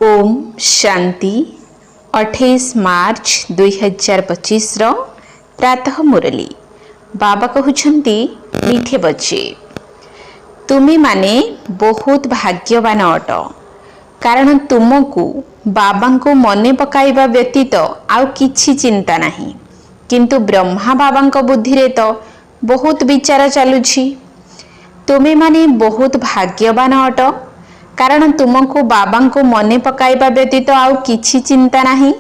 ओम शांति 28 मार्च 2025 प्रातः मुरली बाबा कहते मीठे बच्चे तुम्हें माने बहुत भाग्यवान अट कारण तुमको बाबा को मने पकाइबा व्यतीत आउ किछि चिंता नहीं किंतु ब्रह्मा बाबा बुद्धि रे तो बहुत विचार चलुछि। तुम्हें माने बहुत भाग्यवान अट कारण तुमको बाबा को मने पकाइबा व्यतीत आउ किछि चिंता नहीं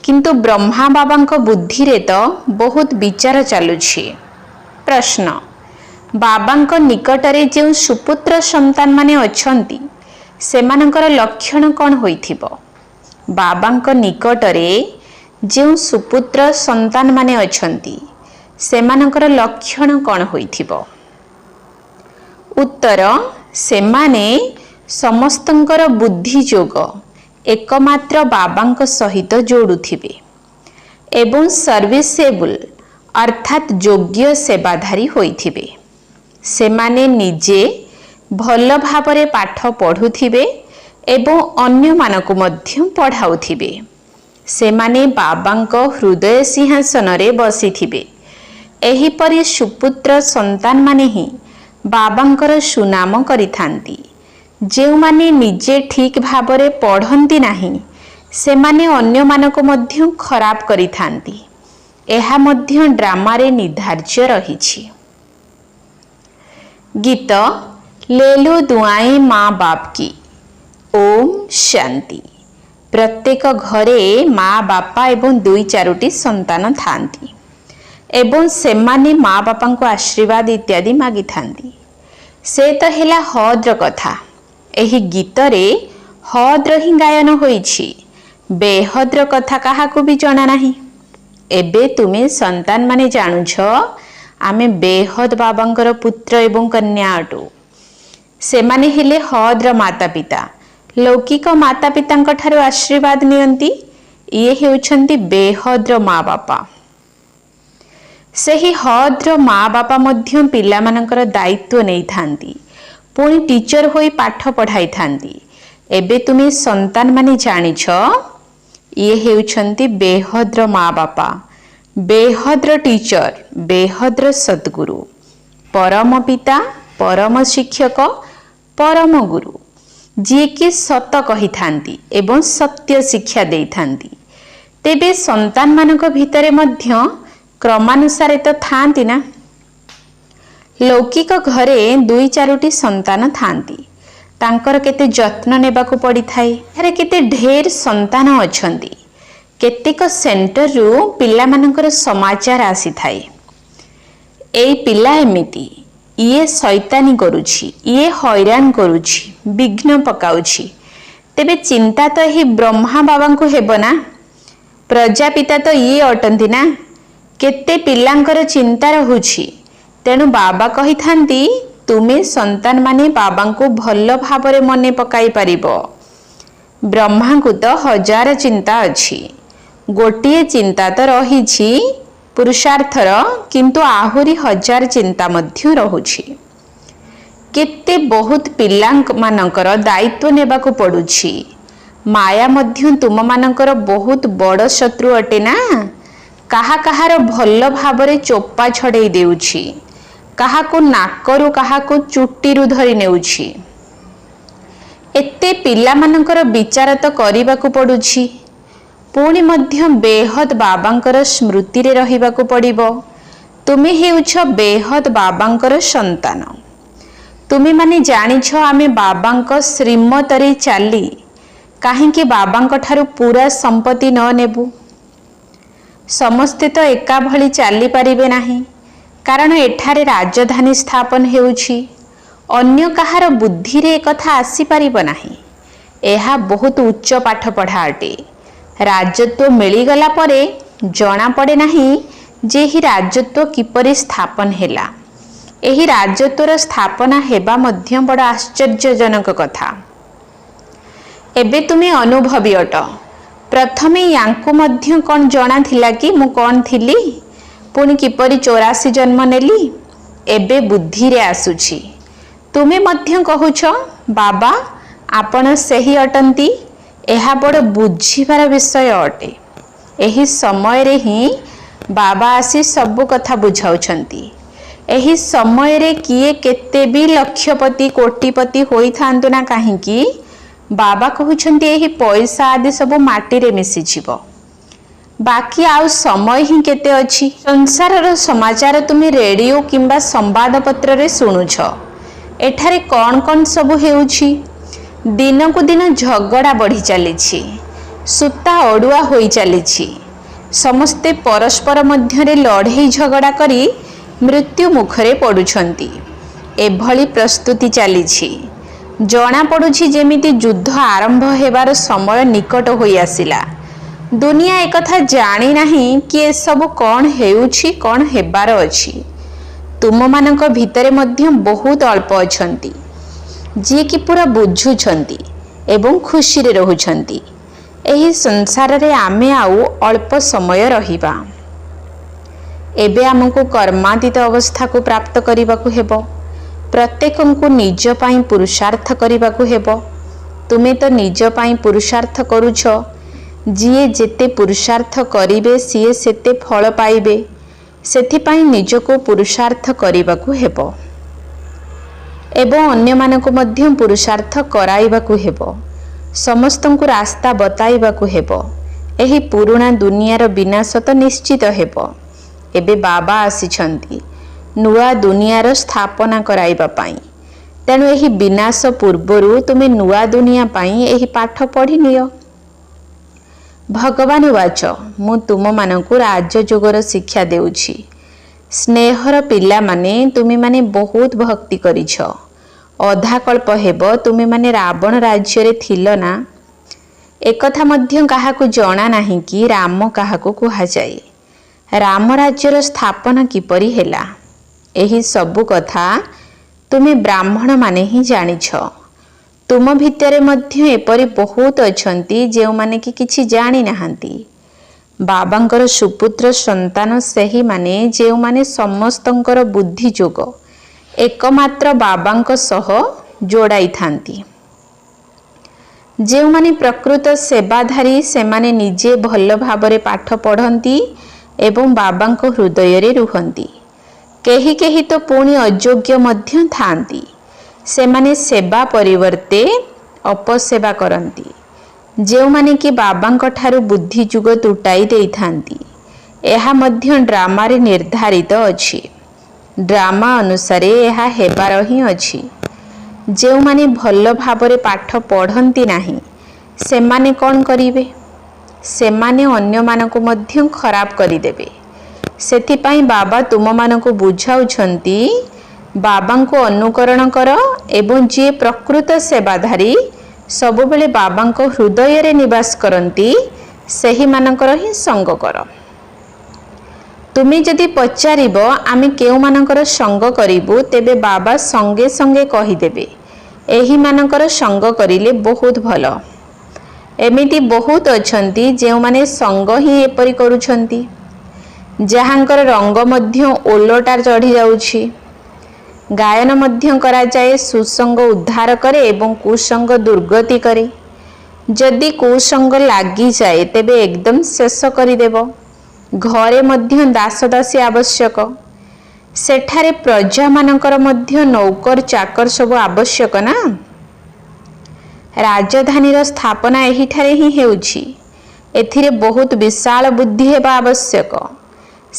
किंतु ब्रह्मा बाबा बुद्धि रे तो बहुत विचार चलुछि। प्रश्न बाबा निकटरे जो सुपुत्र संतान माने अछंती सेमानकर लक्षण कौन होइथिबो? बाबा निकटरे जो सुपुत्र संतान माने अछंती सेमानकर लक्षण कौन होइथिबो? उत्तर सेमाने समस्तंकर बुद्धि जोग एकमात्र बाबा सहित जोड़ुथिबे एवं सर्विसेबल अर्थात योग्य सेवाधारी होइथिबे। सेमाने निजे भल भावरे पाठ पढ़ुथिबे एवं अन्य मानकु मध्य पढ़ाउथिबे। सेमाने बाबांको हृदय सिंहासन रे बसिथिबे। एहिपरि सुपुत्र संतान माने ही बाबांकर सुनाम करिथांती। जो माने निजे ठीक भावरे पढ़ंती नाही सेमाने अन्य मानको मध्य खराब करिथांती। एहा मध्य ड्रामा रे निर्धार्य रहिछि। गीत ले लो दुआएं माँ बाप की। ओम शांति। प्रत्येक घरे माँ बापा एवं दुई चारोटी संतान थांती एवं सेमाने माँ बापा को आशीर्वाद इत्यादि मागी थांती। से तो हेला हद्र कथा। एही गीत रे हद्र ही गायन होइछि, बेहद्र कथा काहाकू भी जଣା नाही। एबे तुमे संतान माने जानुछ आमे बेहद बाबांकर पुत्र एवं कन्या अटू। सेमाने हेले हद्र माता पिता लौकिक माता पितांक ठारू आशीर्वाद नियंती। ये हेउछंती बेहद्र माँ बापा। सेही हद्र माँ बापा मध्य पिला मानकर दायित्व नहीं थांती पुणी टीचर होई पाठ पढ़ाई थांती। एबे तुमे संतान माने जानिछ ये हेउछंती बेहद्र माँ बापा, बेहद्र टीचर, बेहद्र सद्गुरु, परम पिता, परम शिक्षक, परम गुरु जी कि सत कही थांती एवं सत्य शिक्षा दे थांती। तेबे संतान मानक भितरे मध्य क्रमानुसारे तो थांती ना। लौकिक घरे दुई चारोटी संतान थांती तांकर केते जत्न नेबाकू पड़ी थाए। एरे केते ढेर संतान अछंती। केतेक सेंटर रु पिला मानकर समाचार आसी थाए। एई पिला एमिति ये शैतानी करुछि, ये हैरान करुछि, विघ्न पकाउछि। तेबे चिंता तो ही ब्रह्मा बाबा को हेबो ना। प्रजापिता तो ये अटंती ना। केते पिलांकर चिंता रहुछि। तेणु बाबा कही थांती तुमे संतान माने बाबा को भल भावरे मने पकाई पारिबो। ब्रह्मा को तो हजार चिंता अछि, गोटिए चिंता तो रहिछि पुरुषार्थर, किंतु आहुरी हजार चिंता मध्य रहुछि। केते बहुत पिलांक मानकर दायित्व नेबाकू पडुछि। माया मध्य तुम मानकर बहुत बड़ शत्रु अटे ना। काहा काहार भल भावरे चोपा छड़ेई देउछि, काहाकू नाकरू काहाकू चुटीरू धरी नेउछि। एते पिला मानकर विचार तो करिबाकू पडुछि पुणी मध्य बेहद बाबांकर स्मृति रे रहिबाकू पड़िबो। तुमे हेउछ बेहद बाबांकर संतान। तुमे माने जानिछ आमे बाबांक श्रीमत रे चाली काहेकि बाबांक ठारू पूरा संपत्ति न नेबू। समस्ते तो एका भली चाली पारिबे नाही कारण एठारे राजधानी स्थापन हेउछि। अन्य कहार बुद्धि रे कथा आसी पारिबो नाही। एहा बहुत उच्च पाठ पढ़ा अटे। राजत्व मिलिगला परे जଣା पड़े नाही जे ही राजत्व किपरि स्थापन हेला। एही राजत्वर स्थापना हेबा मध्य बड़ आश्चर्यजनक कथा। एबे तुमे अनुभवी अट। प्रथमे यांकु मध्य कोन जଣା थिला कि मु कोन थिली पुणी किपरि 84 जन्म नेली। एबे बुद्धि रे आसुछि। तुमे मध्य कहुछ बाबा आपण सही अटंती ଏହା ବଡ଼ ବୁଝିବାର ବିଷୟ ଅଟେ। ଏହି ସମୟରେ ହିଁ ବାବା ଆସି ସବୁ କଥା ବୁଝାଉଛନ୍ତି। ଏହି ସମୟରେ କିଏ କେତେ ବି ଲକ୍ଷପତି କୋଟିପତି ହୋଇଥାନ୍ତୁ ନା କାହିଁକି, ବାବା କହୁଛନ୍ତି ଏହି ପଇସା ଆଦି ସବୁ ମାଟିରେ ମିଶିଯିବ। ବାକି ଆଉ ସମୟ ହିଁ କେତେ ଅଛି। ସଂସାରର ସମାଚାର ତୁମେ ରେଡ଼ିଓ କିମ୍ବା ସମ୍ବାଦପତ୍ରରେ ଶୁଣୁଛ। ଏଠାରେ କ'ଣ କ'ଣ ସବୁ ହେଉଛି? ଦିନକୁ ଦିନ ଝଗଡ଼ା ବଢ଼ି ଚାଲିଛି, ସୂତା ଅଡ଼ୁଆ ହୋଇ ଚାଲିଛି। ସମସ୍ତେ ପରସ୍ପର ମଧ୍ୟରେ ଲଢ଼େଇ ଝଗଡ଼ା କରି ମୃତ୍ୟୁ ମୁଖରେ ପଡ଼ୁଛନ୍ତି। ଏଭଳି ପ୍ରସ୍ତୁତି ଚାଲିଛି। ଜଣାପଡ଼ୁଛି ଯେମିତି ଯୁଦ୍ଧ ଆରମ୍ଭ ହେବାର ସମୟ ନିକଟ ହୋଇ ଆସିଲା। ଦୁନିଆ ଏକଥା ଜାଣିନାହିଁ କି ଏସବୁ କ'ଣ ହେଉଛି, କ'ଣ ହେବାର ଅଛି। ତୁମମାନଙ୍କ ଭିତରେ ମଧ୍ୟ ବହୁତ ଅଳ୍ପ ଅଛନ୍ତି ଯିଏକି ପୁରା ବୁଝୁଛନ୍ତି ଏବଂ ଖୁସିରେ ରହୁଛନ୍ତି। ଏହି ସଂସାରରେ ଆମେ ଆଉ ଅଳ୍ପ ସମୟ ରହିବା। ଏବେ ଆମକୁ କର୍ମାତୀତ ଅବସ୍ଥାକୁ ପ୍ରାପ୍ତ କରିବାକୁ ହେବ। ପ୍ରତ୍ୟେକଙ୍କୁ ନିଜ ପାଇଁ ପୁରୁଷାର୍ଥ କରିବାକୁ ହେବ। ତୁମେ ତ ନିଜ ପାଇଁ ପୁରୁଷାର୍ଥ କରୁଛ। ଯିଏ ଯେତେ ପୁରୁଷାର୍ଥ କରିବେ ସିଏ ସେତେ ଫଳ ପାଇବେ। ସେଥିପାଇଁ ନିଜକୁ ପୁରୁଷାର୍ଥ କରିବାକୁ ହେବ ଏବଂ ଅନ୍ୟମାନଙ୍କୁ ମଧ୍ୟ ପୁରୁଷାର୍ଥ କରାଇବାକୁ ହେବ। ସମସ୍ତଙ୍କୁ ରାସ୍ତା ବତାଇବାକୁ ହେବ। ଏହି ପୁରୁଣା ଦୁନିଆର ବିନାଶ ତ ନିଶ୍ଚିତ ହେବ। ଏବେ ବାବା ଆସିଛନ୍ତି ନୂଆ ଦୁନିଆର ସ୍ଥାପନା କରାଇବା ପାଇଁ। ତେଣୁ ଏହି ବିନାଶ ପୂର୍ବରୁ ତୁମେ ନୂଆ ଦୁନିଆ ପାଇଁ ଏହି ପାଠ ପଢ଼ି ନିଅ। ଭଗବାନ ବାଚ, ମୁଁ ତୁମମାନଙ୍କୁ ରାଜଯୋଗର ଶିକ୍ଷା ଦେଉଛି। ସ୍ନେହର ପିଲାମାନେ, ତୁମେମାନେ ବହୁତ ଭକ୍ତି କରିଛ। ଅଧା କଳ୍ପ ହେବ ତୁମେମାନେ ରାବଣ ରାଜ୍ୟରେ ଥିଲ ନା? ଏକଥା ମଧ୍ୟ କାହାକୁ ଜଣା ନାହିଁ କି ରାମ କାହାକୁ କୁହାଯାଏ। ରାମ ରାଜ୍ୟର ସ୍ଥାପନା କିପରି ହେଲା, ଏହି ସବୁ କଥା ତୁମେ ବ୍ରାହ୍ମଣମାନେ ହିଁ ଜାଣିଛ। ତୁମ ଭିତରେ ମଧ୍ୟ ଏପରି ବହୁତ ଅଛନ୍ତି ଯେଉଁମାନେ କି କିଛି ଜାଣିନାହାନ୍ତି। ବାବାଙ୍କର ସୁପୁତ୍ର ସନ୍ତାନ ସେହିମାନେ ଯେଉଁମାନେ ସମସ୍ତଙ୍କର ବୁଦ୍ଧି ଯୋଗ ଏକମାତ୍ର ବାବାଙ୍କ ସହ ଯୋଡ଼ାଇଥାନ୍ତି। ଯେଉଁମାନେ ପ୍ରକୃତ ସେବାଧାରୀ ସେମାନେ ନିଜେ ଭଲ ଭାବରେ ପାଠ ପଢ଼ନ୍ତି ଏବଂ ବାବାଙ୍କ ହୃଦୟରେ ରୁହନ୍ତି। କେହି କେହି ତ ପୁଣି ଅଯୋଗ୍ୟ ମଧ୍ୟ ଥାଆନ୍ତି। ସେମାନେ ସେବା ପରିବର୍ତ୍ତେ ଅପସେବା କରନ୍ତି। ଯେଉଁମାନେ କି ବାବାଙ୍କ ଠାରୁ ବୁଦ୍ଧି ଯୁଗ ତୁଟାଇ ଦେଇଥାନ୍ତି। ଏହା ମଧ୍ୟ ଡ୍ରାମାରେ ନିର୍ଦ୍ଧାରିତ ଅଛି। ଡ୍ରାମା ଅନୁସାରେ ଏହା ହେବାର ହିଁ ଅଛି। ଯେଉଁମାନେ ଭଲ ଭାବରେ ପାଠ ପଢ଼ନ୍ତି ନାହିଁ ସେମାନେ କ'ଣ କରିବେ? ସେମାନେ ଅନ୍ୟମାନଙ୍କୁ ମଧ୍ୟ ଖରାପ କରିଦେବେ। ସେଥିପାଇଁ ବାବା ତୁମମାନଙ୍କୁ ବୁଝାଉଛନ୍ତି, ବାବାଙ୍କୁ ଅନୁକରଣ କର ଏବଂ ଯିଏ ପ୍ରକୃତ ସେବାଧାରୀ ସବୁବେଳେ ବାବାଙ୍କ ହୃଦୟରେ ନିବାସ କରନ୍ତି ସେହିମାନଙ୍କର ହିଁ ସଙ୍ଗ କର। ତୁମେ ଯଦି ପଚାରିବ ଆମେ କେଉଁମାନଙ୍କର ସଙ୍ଗ କରିବୁ, ତେବେ ବାବା ସଙ୍ଗେ ସଙ୍ଗେ କହିଦେବେ ଏହିମାନଙ୍କର ସଙ୍ଗ କରିଲେ ବହୁତ ଭଲ। ଏମିତି ବହୁତ ଅଛନ୍ତି ଯେଉଁମାନେ ସଙ୍ଗ ହିଁ ଏପରି କରୁଛନ୍ତି, ଯାହାଙ୍କର ରଙ୍ଗ ମଧ୍ୟ ଓଲଟା ଚଢ଼ିଯାଉଛି। ଗାୟନ ମଧ୍ୟ କରାଯାଏ, ସୁସଙ୍ଗ ଉଦ୍ଧାର କରେ ଏବଂ କୁସଙ୍ଗ ଦୁର୍ଗତି କରେ। ଯଦି କୁସଙ୍ଗ ଲାଗିଯାଏ ତେବେ ଏକଦମ ଶେଷ କରିଦେବ। ଘରେ ମଧ୍ୟ ଦାସ ଦାସୀ ଆବଶ୍ୟକ। ସେଠାରେ ପ୍ରଜାମାନଙ୍କର ମଧ୍ୟ ନୌକର ଚାକର ସବୁ ଆବଶ୍ୟକ ନା। ରାଜଧାନୀର ସ୍ଥାପନା ଏହିଠାରେ ହିଁ ହେଉଛି। ଏଥିରେ ବହୁତ ବିଶାଳ ବୁଦ୍ଧି ହେବା ଆବଶ୍ୟକ।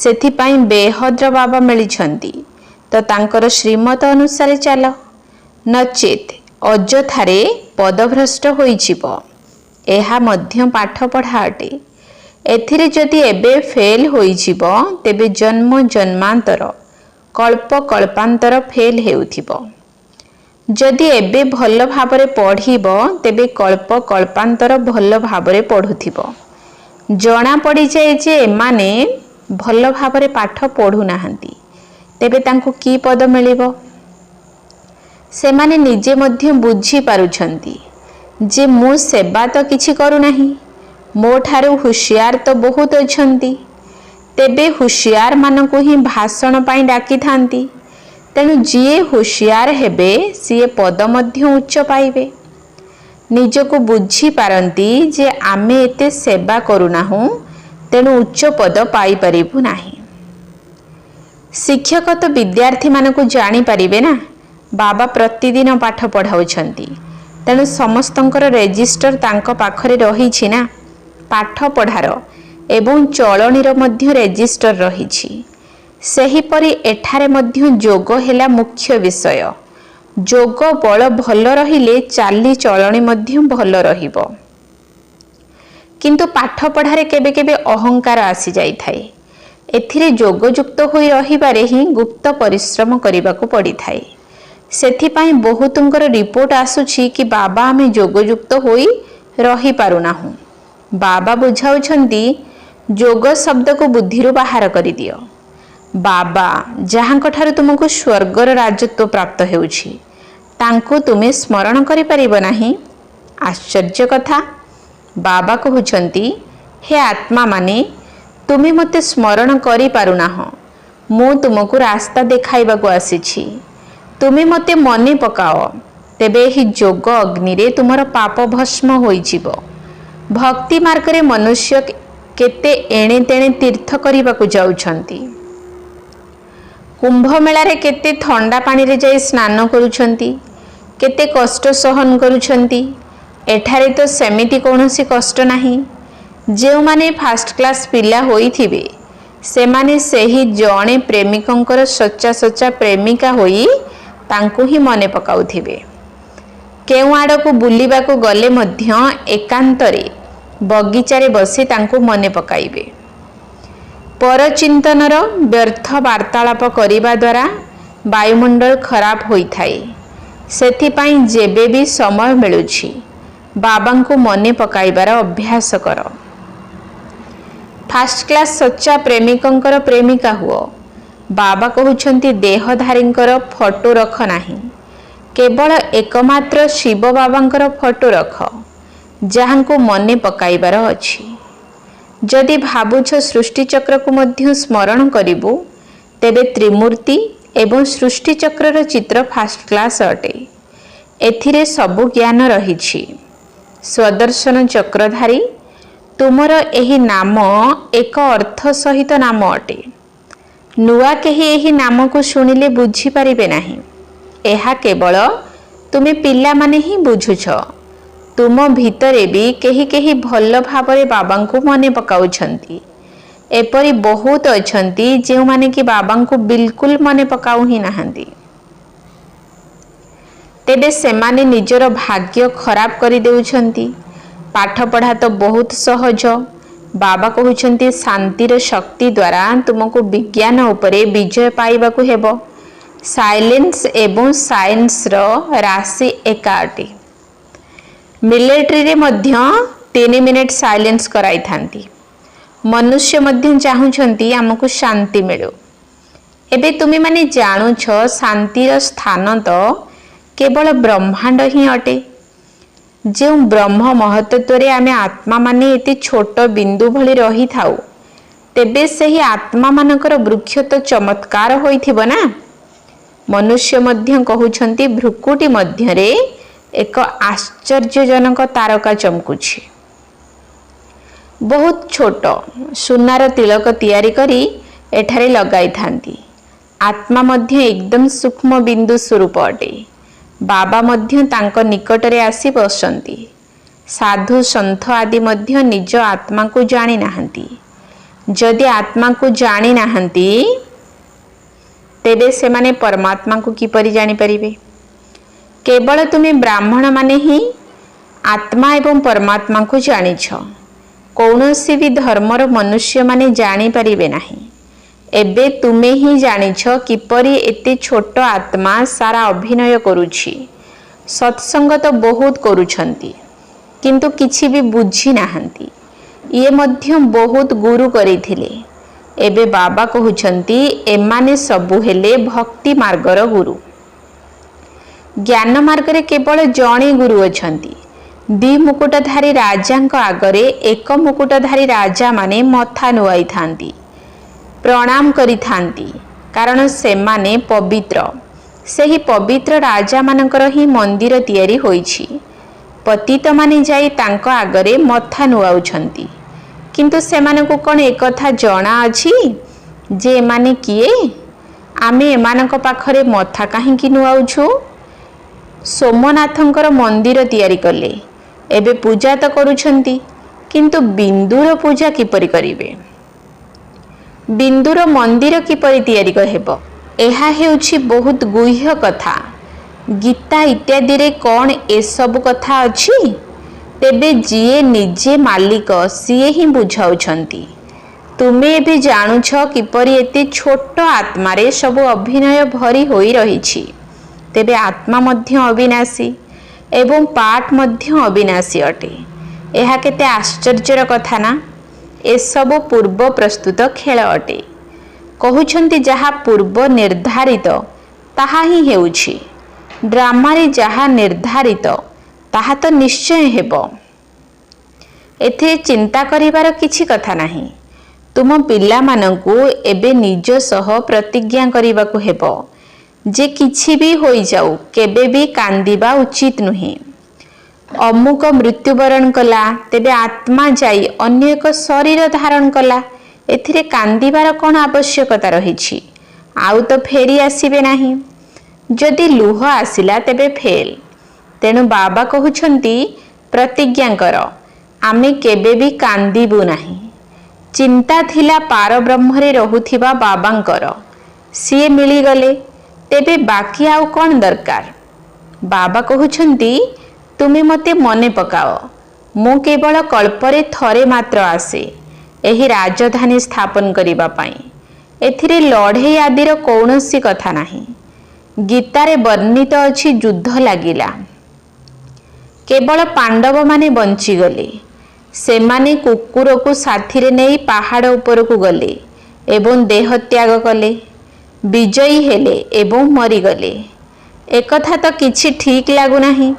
ସେଥିପାଇଁ ବେହଦ୍ର ବାବା ମିଳିଛନ୍ତି। ତ ତାଙ୍କର ଶ୍ରୀମତ ଅନୁସାରେ ଚାଲ, ନଚେତ୍ ଅଯଥାରେ ପଦଭ୍ରଷ୍ଟ ହୋଇଯିବ। ଏହା ମଧ୍ୟ ପାଠ ପଢ଼ା ଅଟେ। ଏଥିରେ ଯଦି ଏବେ ଫେଲ୍ ହୋଇଯିବ ତେବେ ଜନ୍ମ ଜନ୍ମାନ୍ତର କଳ୍ପ କଳ୍ପାନ୍ତର ଫେଲ୍ ହେଉଥିବ। ଯଦି ଏବେ ଭଲ ଭାବରେ ପଢ଼ିବ ତେବେ କଳ୍ପ କଳ୍ପାନ୍ତର ଭଲ ଭାବରେ ପଢ଼ୁଥିବ। ଜଣାପଡ଼ିଯାଏ ଯେ ଏମାନେ ଭଲ ଭାବରେ ପାଠ ପଢ଼ୁନାହାନ୍ତି, ତେବେ ତାଙ୍କୁ କି ପଦ ମିଳିବ? ସେମାନେ ନିଜେ ମଧ୍ୟ ବୁଝିପାରୁଛନ୍ତି ଯେ ମୁଁ ସେବା ତ କିଛି କରୁନାହିଁ, ମୋ ଠାରୁ ହୁସିଆର ତ ବହୁତ ଅଛନ୍ତି। ତେବେ ହୁସିଆର ମାନଙ୍କୁ ହିଁ ଭାଷଣ ପାଇଁ ଡାକିଥାନ୍ତି। ତେଣୁ ଯିଏ ହୁସିଆର ହେବେ ସିଏ ପଦ ମଧ୍ୟ ଉଚ୍ଚ ପାଇବେ। ନିଜକୁ ବୁଝି ପାରନ୍ତି ଯେ ଆମେ ଏତେ ସେବା କରୁନାହୁଁ, ତେଣୁ ଉଚ୍ଚ ପଦ ପାଇପାରିବୁ ନାହିଁ। ଶିକ୍ଷକ ତ ବିଦ୍ୟାର୍ଥୀମାନଙ୍କୁ ଜାଣିପାରିବେ ନା, ବାବା ପ୍ରତିଦିନ ପାଠ ପଢ଼ାଉଛନ୍ତି, ତେଣୁ ସମସ୍ତଙ୍କର ରେଜିଷ୍ଟର ତାଙ୍କ ପାଖରେ ରହିଛି ନା। ପାଠ ପଢ଼ାର ଏବଂ ଚଳଣୀର ମଧ୍ୟ ରେଜିଷ୍ଟର ରହିଛି। ସେହିପରି ଏଠାରେ ମଧ୍ୟ ଯୋଗ ହେଲା ମୁଖ୍ୟ ବିଷୟ। ଯୋଗ ବଳ ଭଲ ରହିଲେ ଚାଲିଚଳଣି ମଧ୍ୟ ଭଲ ରହିବ। କିନ୍ତୁ ପାଠ ପଢ଼ାରେ କେବେ କେବେ ଅହଙ୍କାର ଆସିଯାଇଥାଏ। ଏଥିରେ ଯୋଗଯୁକ୍ତ ହୋଇ ରହିବାରେ ହିଁ ଗୁପ୍ତ ପରିଶ୍ରମ କରିବାକୁ ପଡ଼ିଥାଏ। ସେଥିପାଇଁ ବହୁତଙ୍କର ରିପୋର୍ଟ ଆସୁଛି କି ବାବା ଆମେ ଯୋଗଯୁକ୍ତ ହୋଇ ରହିପାରୁନାହୁଁ। ବାବା ବୁଝାଉଛନ୍ତି ଯୋଗ ଶବ୍ଦକୁ ବୁଦ୍ଧିରୁ ବାହାର କରିଦିଅ। ବାବା ଯାହାଙ୍କ ଠାରୁ ତୁମକୁ ସ୍ୱର୍ଗର ରାଜତ୍ୱ ପ୍ରାପ୍ତ ହେଉଛି, ତାଙ୍କୁ ତୁମେ ସ୍ମରଣ କରିପାରିବ ନାହିଁ? ଆଶ୍ଚର୍ଯ୍ୟ କଥା। ବାବା କହୁଛନ୍ତି, ହେ ଆତ୍ମାମାନେ, ତୁମେ ମୋତେ ସ୍ମରଣ କରିପାରୁନାହଁ। ମୁଁ ତୁମକୁ ରାସ୍ତା ଦେଖାଇବାକୁ ଆସିଛି। ତୁମେ ମୋତେ ମନେ ପକାଅ, ତେବେ ଏହି ଯୋଗ ଅଗ୍ନିରେ ତୁମର ପାପ ଭସ୍ମ ହୋଇଯିବ। ଭକ୍ତି ମାର୍ଗରେ ମନୁଷ୍ୟ କେତେ ଏଣେ ତେଣେ ତୀର୍ଥ କରିବାକୁ ଯାଉଛନ୍ତି। କୁମ୍ଭ ମେଳାରେ କେତେ ଥଣ୍ଡା ପାଣିରେ ଯାଇ ସ୍ନାନ କରୁଛନ୍ତି, କେତେ କଷ୍ଟ ସହନ କରୁଛନ୍ତି। ଏଠାରେ ତ ସେମିତି କୌଣସି କଷ୍ଟ ନାହିଁ। ଯେଉଁମାନେ ଫାଷ୍ଟ କ୍ଲାସ୍ ପିଲା ହୋଇଥିବେ, ସେମାନେ ସେହି ଜଣେ ପ୍ରେମିକଙ୍କର ସଚ୍ଚା ସଚ୍ଚା ପ୍ରେମିକା ହୋଇ ତାଙ୍କୁ ହିଁ ମନେ ପକାଉଥିବେ। କେଉଁ ଆଡ଼କୁ ବୁଲିବାକୁ ଗଲେ ମଧ୍ୟ ଏକାନ୍ତରେ ବଗିଚାରେ ବସି ତାଙ୍କୁ ମନେ ପକାଇବେ। ପରଚିନ୍ତନର ବ୍ୟର୍ଥ ବାର୍ତ୍ତାଳାପ କରିବା ଦ୍ୱାରା ବାୟୁମଣ୍ଡଳ ଖରାପ ହୋଇଥାଏ। ସେଥିପାଇଁ ଯେବେ ବି ସମୟ ମିଳୁଛି, ବାବାଙ୍କୁ ମନେ ପକାଇବାର ଅଭ୍ୟାସ କର। ଫାଷ୍ଟ କ୍ଲାସ୍ ସଚ୍ଚା ପ୍ରେମିକଙ୍କର ପ୍ରେମିକା ହୁଅ। ବାବା କହୁଛନ୍ତି ଦେହଧାରୀଙ୍କର ଫଟୋ ରଖ ନାହିଁ, କେବଳ ଏକମାତ୍ର ଶିବ ବାବାଙ୍କର ଫଟୋ ରଖ, ଯାହାଙ୍କୁ ମନେ ପକାଇବାର ଅଛି। ଯଦି ଭାବୁଛ ସୃଷ୍ଟିଚକ୍ରକୁ ମଧ୍ୟ ସ୍ମରଣ କରିବୁ, ତେବେ ତ୍ରିମୂର୍ତ୍ତି ଏବଂ ସୃଷ୍ଟିଚକ୍ରର ଚିତ୍ର ଫାଷ୍ଟ କ୍ଲାସ୍ ଅଟେ। ଏଥିରେ ସବୁ ଜ୍ଞାନ ରହିଛି। ସ୍ୱଦର୍ଶନ ଚକ୍ରଧାରୀ, ତୁମର ଏହି ନାମ ଏକ ଅର୍ଥ ସହିତ ନାମ ଅଟେ। ନୂଆ କେହି ଏହି ନାମକୁ ଶୁଣିଲେ ବୁଝିପାରିବେ ନାହିଁ। ଏହା କେବଳ ତୁମେ ପିଲାମାନେ ହିଁ ବୁଝୁଛ। ତୁମ ଭିତରେ ବି କେହି କେହି ଭଲ ଭାବରେ ବାବାଙ୍କୁ ମନେ ପକାଉଛନ୍ତି। ଏପରି ବହୁତ ଅଛନ୍ତି ଯେଉଁମାନେ କି ବାବାଙ୍କୁ ବିଲକୁଲ ମନେ ପକାଉ ହିଁ ନାହାନ୍ତି। ତେବେ ସେମାନେ ନିଜର ଭାଗ୍ୟ ଖରାପ କରିଦେଉଛନ୍ତି। ପାଠପଢ଼ା ତ ବହୁତ ସହଜ। ବାବା କହୁଛନ୍ତି ଶାନ୍ତିର ଶକ୍ତି ଦ୍ୱାରା ତୁମକୁ ବିଜ୍ଞାନ ଉପରେ ବିଜୟ ପାଇବାକୁ ହେବ। ସାଇଲେନ୍ସ ଏବଂ ସାଇନ୍ସର ରାଶି ଏକା ଅଟେ। ମିଲିଟାରୀରେ ମଧ୍ୟ 3 ମିନିଟ୍ ସାଇଲେନ୍ସ କରାଇଥାନ୍ତି। ମନୁଷ୍ୟ ମଧ୍ୟ ଚାହୁଁଛନ୍ତି ଆମକୁ ଶାନ୍ତି ମିଳୁ। ଏବେ ତୁମେମାନେ ଜାଣୁଛ ଶାନ୍ତିର ସ୍ଥାନ ତ କେବଳ ବ୍ରହ୍ମାଣ୍ଡ ହିଁ ଅଟେ। ଯେଉଁ ବ୍ରହ୍ମ ମହତ୍ତତ୍ୱରେ ଆମେ ଆତ୍ମାମାନେ ଏତେ ଛୋଟ ବିନ୍ଦୁ ଭଳି ରହିଥାଉ, ତେବେ ସେହି ଆତ୍ମାମାନଙ୍କର ବୃକ୍ଷ ତ ଚମତ୍କାର ହୋଇଥିବ ନା। ମନୁଷ୍ୟ ମଧ୍ୟ କହୁଛନ୍ତି ଭ୍ରୁକୁଟି ମଧ୍ୟରେ ଏକ ଆଶ୍ଚର୍ଯ୍ୟଜନକ ତାରକା ଚମକୁଛି। ବହୁତ ଛୋଟ ସୁନାର ତିଳକ ତିଆରି କରି ଏଠାରେ ଲଗାଇଥାନ୍ତି। ଆତ୍ମା ମଧ୍ୟ ଏକଦମ ସୂକ୍ଷ୍ମ ବିନ୍ଦୁ ସ୍ୱରୂପ ଅଟେ। ବାବା ମଧ୍ୟ ତାଙ୍କ ନିକଟରେ ଆସି ବସନ୍ତି। ସାଧୁ ସନ୍ଥ ଆଦି ମଧ୍ୟ ନିଜ ଆତ୍ମାକୁ ଜାଣି ନାହାନ୍ତି। ଯଦି ଆତ୍ମାକୁ ଜାଣି ନାହାନ୍ତି, ତେବେ ସେମାନେ ପରମାତ୍ମାକୁ କିପରି ଜାଣିପାରିବେ? କେବଳ ତୁମେ ବ୍ରାହ୍ମଣମାନେ ହିଁ ଆତ୍ମା ଏବଂ ପରମାତ୍ମାକୁ ଜାଣିଛ। କୌଣସି ବି ଧର୍ମର ମନୁଷ୍ୟମାନେ ଜାଣିପାରିବେ ନାହିଁ। ଏବେ ତୁମେ ହିଁ ଜାଣିଛ କିପରି ଏତେ ଛୋଟ ଆତ୍ମା ସାରା ଅଭିନୟ କରୁଛି। ସତ୍ସଙ୍ଗ ତ ବହୁତ କରୁଛନ୍ତି, କିନ୍ତୁ କିଛି ବି ବୁଝି ନାହାନ୍ତି। ଇଏ ମଧ୍ୟ ବହୁତ ଗୁରୁ କରିଥିଲେ। ଏବେ ବାବା କହୁଛନ୍ତି ଏମାନେ ସବୁ ହେଲେ ଭକ୍ତି ମାର୍ଗର ଗୁରୁ। ଜ୍ଞାନ ମାର୍ଗରେ କେବଳ ଜଣେ ଗୁରୁ ଅଛନ୍ତି। 2 ମୁକୁଟଧାରୀ ରାଜାଙ୍କ ଆଗରେ 1 ମୁକୁଟଧାରୀ ରାଜାମାନେ ମଥା ନୁଆଇଥାନ୍ତି, ପ୍ରଣାମ କରିଥାନ୍ତି, କାରଣ ସେମାନେ ପବିତ୍ର। ସେହି ପବିତ୍ର ରାଜାମାନଙ୍କର ହିଁ ମନ୍ଦିର ତିଆରି ହୋଇଛି। पतित माने जाई तांको आगरे मथा नुआउछंती किंतु सेमानकु कोन एकथा जणा अछि जे एमाने किए आमे एमानक पाखरे मथा काहेकि नुआउछु। सोमनाथंकर मंदिर तैयारी कले एबे पूजा तो करूछंती किंतु बिंदुर पूजा किपरि करिवे। बिंदुर मंदिर किपरि तैयारी हेबो एहा हेउछि बहुत गुह्य कथा। गीता इत्यादि रे कौन ए सब कथा अछि तेबे जिए निजे मालिक सीए ही बुझाउछंती। तुमे भी जानुछ किपरि एते छोट आत्मा रे सब अभिनय भरी होई रहिछि। तेबे आत्मा मध्य अविनाशी एवं पाठ मध्य अविनाशी अटे। एहा केते आश्चर्यर कथा ना। ए सब पूर्व प्रस्तुत खेल अटे। कहउछंती जहा पूर्व निर्धारित ताहा ही हेउछि। ड्रामा रे जहा निर्धारित ताहा तो निश्चय हेबो। एथे चिंता करिवार किछि कथा नाही। तुम पिला मानंकु एबे निज सह प्रतिज्ञा करिवाकु हेबो जे किछि भी होई जाऊ केबे भी कांदिबा उचित नुहे। अमुक मृत्युवरण कला तेबे आत्मा जाई अन्य एक शरीर धारण कला एथिरे कांदिबार कोन आवश्यकता रहिछि। आउ तो फेरी आसीबे नाही। जदि लुह आसिला तेबे फेल। तेणु बाबा कहउछंती प्रतिज्ञा कर आमे केबे भी कांदिबु नाही। चिंता थिला पार ब्रह्मरे रहुथिबा बाबांकर सिए मिली गले तेबे बाकी आउ कोन दरकार। बाबा कहउछंती तुमे मते मने पकाओ मु केवल कल्परे थरे मात्र आसे एही राजधानी स्थापन करिबा पई। एथिरे लढे आदिर कौनसी कथा नाही। गीतारे वर्णित अछि युद्ध लागिला केवल पांडव माने बंची गले। सेमाने कुकुर को साथी रे नेई पहाड़ ऊपर को गले एवं देह त्याग कले। विजयी हेले एवं मरी गले। एकथा तो किछि ठीक लागु नाही।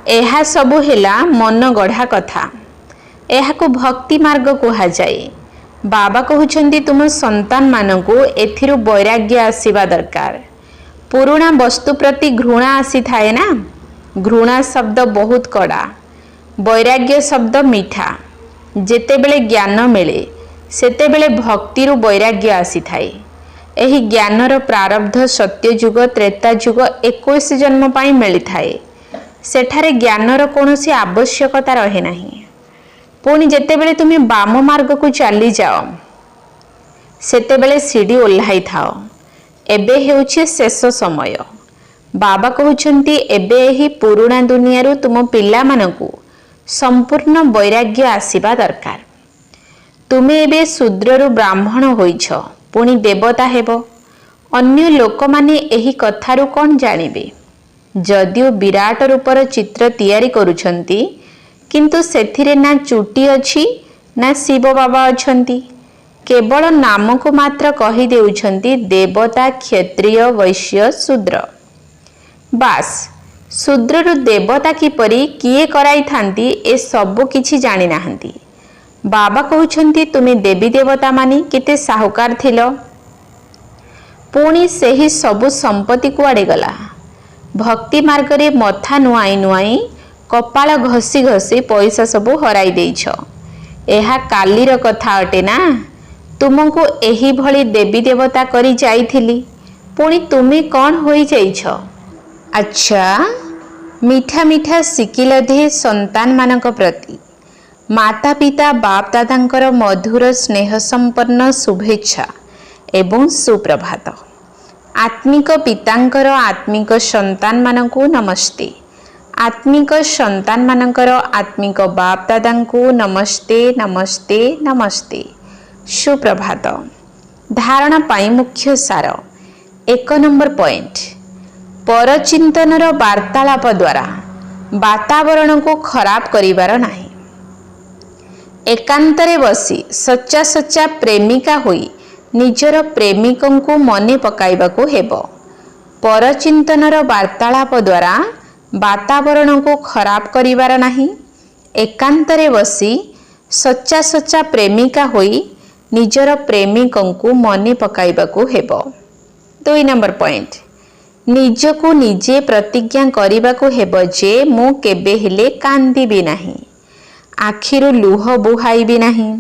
एहा सबु हेला मन गढ़ा कथा। एहाकु भक्ति मार्ग कुहा जाए। बाबा कहउछंती तुम संतान मानकु एथिरु वैराग्य आसीबा दरकार। पुराणा वस्तु प्रति घृणा आसी थाए ना। घृणा शब्द बहुत कड़ा वैराग्य शब्द मीठा। जेतेबेले ज्ञान मिले सेतेबेले भक्तिरु वैराग्य आसी थाए। एही ज्ञानर प्रारब्ध सत्य जुग त्रेता जुग 21 जन्म पाई मिली थाए। सेठारे ज्ञानर कोनोसी आवश्यकता रहे नाही। पुणी जेतेबेले तुमे बाम मार्ग को चली जाओ सेतेबेले सीढ़ी ओल्हाई थाओ। एबे हेउछि शेष समय। बाबा कहउछंती एबे एही पुराणा दुनियारू तुम पिला मानकु संपूर्ण वैराग्य आसीबा दरकार। तुमे एबे शूद्ररू ब्राह्मण होइछ पुणी देवता हेबो। अन्य लोक माने एही कथारू कोन जानिबे। जदिओ विराट रूपर चित्र तैयारी करूछंती किंतु सेथिरे ना चुटी अछि ना शिव बाबा अछंती। केवल नाम को मात्र कही देउछंती देवता क्षत्रिय वैश्य शूद्र। बास शूद्ररू देवता किपरि किए कराई थांती ए सब किछि जानि नाहंती। बाबा कहउछंती तुमे देवी देवता मानी केते साहुकार थिलो। पुणी सेही सबु संपत्ति कुआडे गला। भक्ति मार्ग रे मथा नुआई नुआई कपाळ घसी घसी पैसा सबु हराई देइछ। एहा कालीर कथा अटे ना। तुमको एही भली देवी देवता करी जाइथिली पुणी तुमे कौन होई जाइछ। अच्छा मीठा मीठा सिकिल दे संतान मानक प्रति माता पिता बाप दादांकर मधुर स्नेह संपन्न शुभेच्छा एवं सुप्रभात। आत्मिक पितांकर आत्मिक संतान मानकु नमस्ते। आत्मिक संतान मानकर आत्मिक बाप दादांकु नमस्ते नमस्ते नमस्ते। सुप्रभात। धारणा पाई मुख्य सार 1 नंबर पॉइंट परचिंतनर वार्तालाप द्वारा वातावरण को खराब करिवार नाही। एकांतरे बसी सच्चा सच्चा प्रेमिका होई निजर प्रेमिकं को मने पकाइबाकू हेबो। परचिंतनर वार्तालाप द्वारा वातावरण को खराब करिवार नाही। एकांतरे बसी सच्चा सच्चा प्रेमिका होई निजर प्रेमिकं को मने पकाइबाकू हेबो। 2 नंबर पॉइंट ନିଜକୁ ନିଜେ ପ୍ରତିଜ୍ଞା କରିବାକୁ ହେବ ଯେ ମୁଁ କେବେ ହେଲେ କାନ୍ଦିବି ନାହିଁ, ଆଖିରୁ ଲୁହ ବୁହାଇବି ନାହିଁ।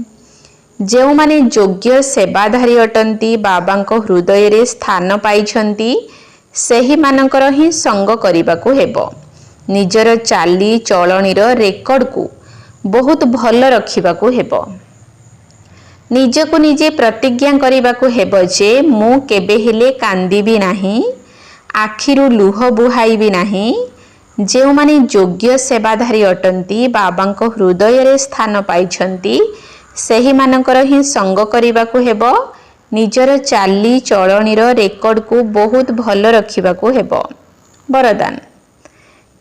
ଯେଉଁମାନେ ଯୋଗ୍ୟ ସେବାଧାରୀ ଅଟନ୍ତି, ବାବାଙ୍କ ହୃଦୟରେ ସ୍ଥାନ ପାଇଛନ୍ତି, ସେହିମାନଙ୍କର ହିଁ ସଙ୍ଗ କରିବାକୁ ହେବ। ନିଜର ଚାଲି ଚଳଣିର ରେକର୍ଡକୁ ବହୁତ ଭଲ ରଖିବାକୁ ହେବ। ନିଜକୁ ନିଜେ ପ୍ରତିଜ୍ଞା କରିବାକୁ ହେବ ଯେ ମୁଁ କେବେ ହେଲେ କାନ୍ଦିବି ନାହିଁ, ଆଖିରୁ ଲୁହ ବୁହାଇବି ନାହିଁ। ଯେଉଁମାନେ ଯୋଗ୍ୟ ସେବାଧାରୀ ଅଟନ୍ତି, ବାବାଙ୍କ ହୃଦୟରେ ସ୍ଥାନ ପାଇଛନ୍ତି, ସେହିମାନଙ୍କର ହିଁ ସଙ୍ଗ କରିବାକୁ ହେବ। ନିଜର ଚାଲି ଚଳଣିର ରେକର୍ଡକୁ ବହୁତ ଭଲ ରଖିବାକୁ ହେବ। ବରଦାନ: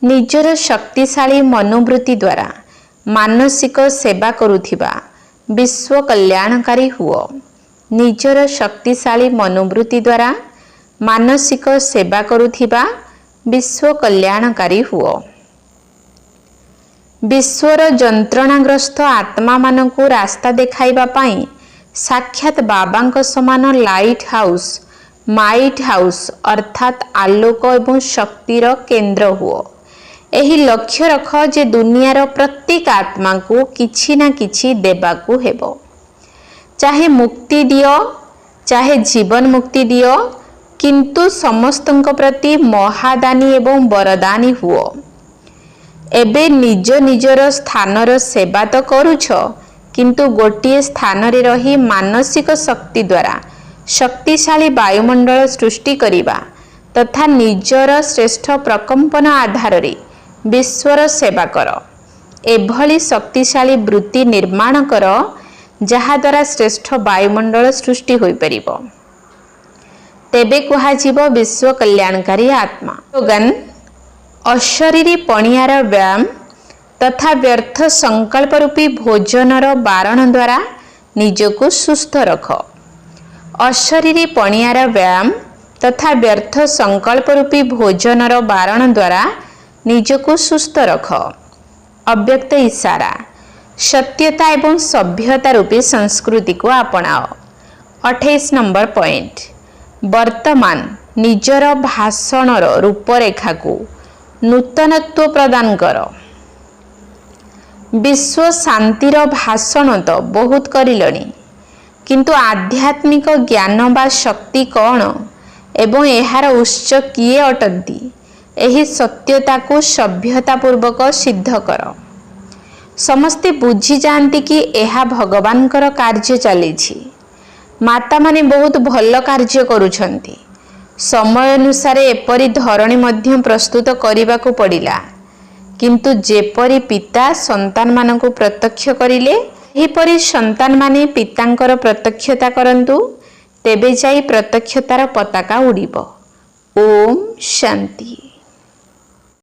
ନିଜର ଶକ୍ତିଶାଳୀ ମନୋବୃତ୍ତି ଦ୍ୱାରା ମାନସିକ ସେବା କରୁଥିବା ବିଶ୍ୱ କଲ୍ୟାଣକାରୀ ହୁଅ। ନିଜର ଶକ୍ତିଶାଳୀ ମନୋବୃତ୍ତି ଦ୍ୱାରା ମାନସିକ ସେବା କରୁଥିବା ବିଶ୍ୱ କଲ୍ୟାଣକାରୀ ହୁଅ। ବିଶ୍ୱର ଯନ୍ତ୍ରଣାଗ୍ରସ୍ତ ଆତ୍ମାମାନଙ୍କୁ ରାସ୍ତା ଦେଖାଇବା ପାଇଁ ସାକ୍ଷାତ ବାବାଙ୍କ ସମାନ ଲାଇଟ୍ ହାଉସ୍, ମାଇଟ୍ ହାଉସ୍ ଅର୍ଥାତ୍ ଆଲୋକ ଏବଂ ଶକ୍ତିର କେନ୍ଦ୍ର ହୁଅ। ଏହି ଲକ୍ଷ୍ୟ ରଖ ଯେ ଦୁନିଆର ପ୍ରତ୍ୟେକ ଆତ୍ମାକୁ କିଛି ନା କିଛି ଦେବାକୁ ହେବ। ଚାହେ ମୁକ୍ତି ଦିଅ, ଚାହେ ଜୀବନ ମୁକ୍ତି ଦିଅ, କିନ୍ତୁ ସମସ୍ତଙ୍କ ପ୍ରତି ମହାଦାନୀ ଏବଂ ବରଦାନୀ ହୁଅ। ଏବେ ନିଜ ନିଜର ସ୍ଥାନର ସେବା ତ କରୁଛ, କିନ୍ତୁ ଗୋଟିଏ ସ୍ଥାନରେ ରହି ମାନସିକ ଶକ୍ତି ଦ୍ୱାରା ଶକ୍ତିଶାଳୀ ବାୟୁମଣ୍ଡଳ ସୃଷ୍ଟି କରିବା ତଥା ନିଜର ଶ୍ରେଷ୍ଠ ପ୍ରକମ୍ପନ ଆଧାରରେ ବିଶ୍ୱର ସେବା କର। ଏଭଳି ଶକ୍ତିଶାଳୀ ବୃତ୍ତି ନିର୍ମାଣ କର, ଯାହାଦ୍ୱାରା ଶ୍ରେଷ୍ଠ ବାୟୁମଣ୍ଡଳ ସୃଷ୍ଟି ହୋଇପାରିବ। ତେବେ କୁହାଯିବ ବିଶ୍ୱ କଲ୍ୟାଣକାରୀ ଆତ୍ମା। ସ୍ଲୋଗାନ: ଅଶରୀରୀ ପଣିଆର ବ୍ୟାୟାମ ତଥା ବ୍ୟର୍ଥ ସଂକଳ୍ପ ରୂପୀ ଭୋଜନର ବାରଣ ଦ୍ୱାରା ନିଜକୁ ସୁସ୍ଥ ରଖ। ଅଶରୀରୀ ପଣିଆର ବ୍ୟାୟାମ ତଥା ବ୍ୟର୍ଥ ସଂକଳ୍ପ ରୂପୀ ଭୋଜନର ବାରଣ ଦ୍ୱାରା ନିଜକୁ ସୁସ୍ଥ ରଖ। ଅବ୍ୟକ୍ତ ଇଶାରା: ସତ୍ୟତା ଏବଂ ସଭ୍ୟତା ରୂପୀ ସଂସ୍କୃତିକୁ ଆପଣାଅ। 28 ନମ୍ବର ପଏଣ୍ଟ। ବର୍ତ୍ତମାନ ନିଜର ଭାଷଣର ରୂପରେଖାକୁ ନୂତନତ୍ୱ ପ୍ରଦାନ କର। ବିଶ୍ୱ ଶାନ୍ତିର ଭାଷଣ ତ ବହୁତ କରିଲଣି, କିନ୍ତୁ ଆଧ୍ୟାତ୍ମିକ ଜ୍ଞାନ ବା ଶକ୍ତି କ'ଣ ଏବଂ ଏହାର ଉତ୍ସ କିଏ ଅଟନ୍ତି, ଏହି ସତ୍ୟତାକୁ ସଭ୍ୟତାପୂର୍ବକ ସିଦ୍ଧ କର। ସମସ୍ତେ ବୁଝିଯାଆନ୍ତି କି ଏହା ଭଗବାନଙ୍କର କାର୍ଯ୍ୟ ଚାଲିଛି। ମାତାମାନେ ବହୁତ ଭଲ କାର୍ଯ୍ୟ କରୁଛନ୍ତି। ସମୟ ଅନୁସାରେ ଏପରି ଧରଣୀ ମଧ୍ୟ ପ୍ରସ୍ତୁତ କରିବାକୁ ପଡ଼ିଲା, କିନ୍ତୁ ଯେପରି ପିତା ସନ୍ତାନମାନଙ୍କୁ ପ୍ରତ୍ୟକ୍ଷ କରିଲେ, ଏହିପରି ସନ୍ତାନମାନେ ପିତାଙ୍କର ପ୍ରତ୍ୟକ୍ଷତା କରନ୍ତୁ, ତେବେ ଯାଇ ପ୍ରତ୍ୟକ୍ଷତାର ପତାକା ଉଡ଼ିବ। ଓମ୍ ଶାନ୍ତି।